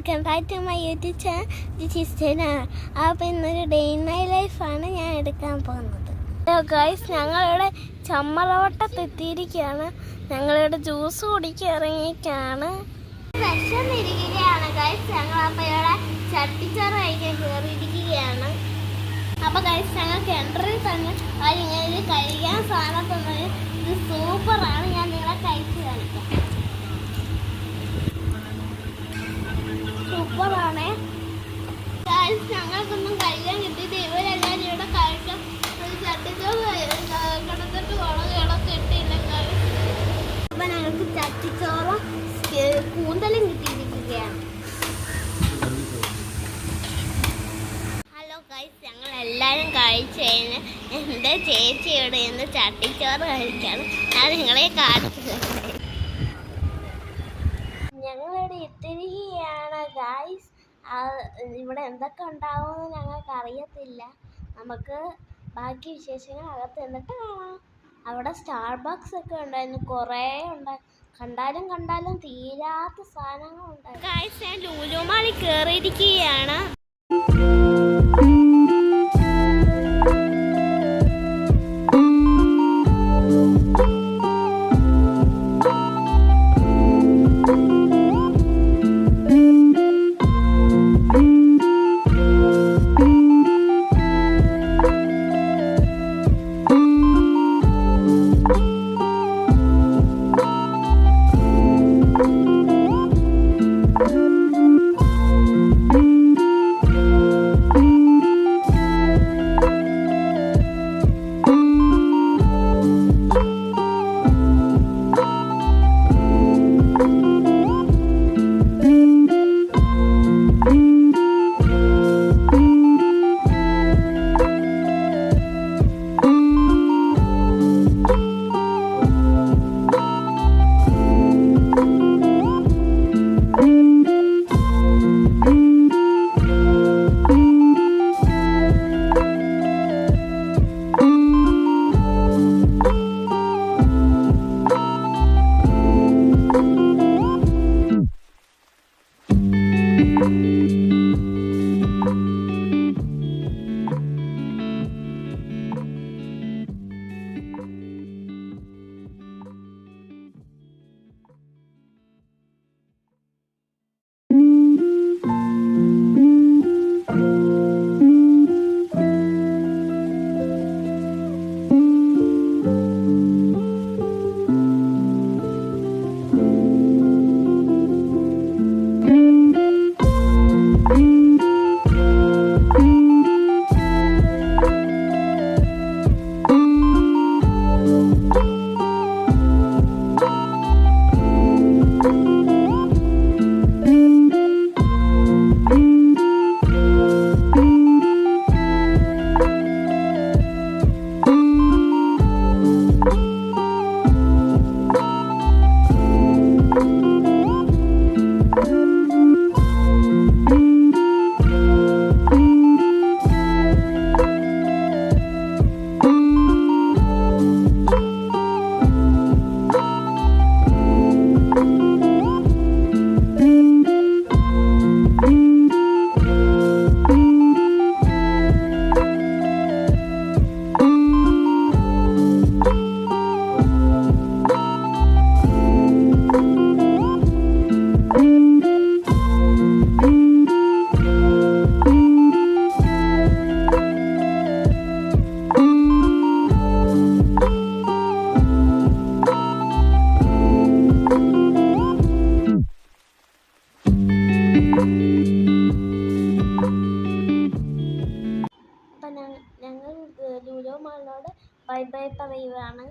Welcome back to my YouTube channel. This is Jana. അപ്പോൾ ഇന്നൊരു day in my ലൈഫാണ് ഞാൻ എടുക്കാൻ പോകുന്നത്. ഹലോ ഗൈസ്, ഞങ്ങളിവിടെ ചമ്മറവട്ടത്തെത്തിയിരിക്കുകയാണ്. ഞങ്ങളിവിടെ ജ്യൂസ് കുടിക്കാൻ ഇറങ്ങിയിരിക്കുകയാണ്. വിശന്നിരിക്കുകയാണ് ഗൈസ്. ഞങ്ങളപ്പോൾ ഇവിടെ ചട്ടിച്ചോറ് കഴിക്കാൻ കയറിയിരിക്കുകയാണ്. അപ്പോൾ ഗൈസ്, ഞങ്ങൾക്ക് എൻട്രി തന്നെ ഇങ്ങനെ കഴിക്കാൻ സാധനം തന്നത് ഇത് സൂപ്പറാണ്. ഞാൻ നിങ്ങളെ കഴിച്ച് കാണിക്കാം. സൂപ്പറാണ്. ഞങ്ങൾക്കൊന്നും കഴിക്കാൻ കിട്ടിയിട്ട് ഇവരെല്ലാവരും ഇവിടെ കഴിക്കാൻ ചട്ടിച്ചോറ് കിടത്തിട്ട് കിടക്ക് കിട്ടിയില്ല. അപ്പം ഞങ്ങൾക്ക് ചട്ടിച്ചോറും കൂന്തലും കിട്ടിയിരിക്കുകയാണ്. ഹലോ ഗൈസ്, ഞങ്ങളെല്ലാവരും കഴിച്ചു കഴിഞ്ഞ് എൻ്റെ ചേച്ചിയോട് ഇന്ന് ചട്ടിച്ചോറ് കഴിക്കാണ് ഞാൻ നിങ്ങളെ കാണിച്ചത്. ഞങ്ങളിവിടെ എത്തിരിക്കുകയാണ് ഗൈസ്. ഇവിടെ എന്തൊക്കെ ഉണ്ടാവുമെന്ന് ഞങ്ങൾക്ക് അറിയത്തില്ല. നമുക്ക് ബാക്കി വിശേഷങ്ങൾ അകത്ത് എന്നിട്ട് കാണാം. അവിടെ സ്റ്റാർബക്സ് ഒക്കെ ഉണ്ടായിരുന്നു, കുറേ ഉണ്ടായി. കണ്ടാലും തീരാത്ത സാധനങ്ങളുണ്ടായിരുന്നു ഗൈസ്. ഞാൻ ലുലു മാളിൽ കയറിയിരിക്കുകയാണ്. ഞങ്ങൾ ലുലു മാളിനോട് ബൈ ബൈ പറയുകയാണ്.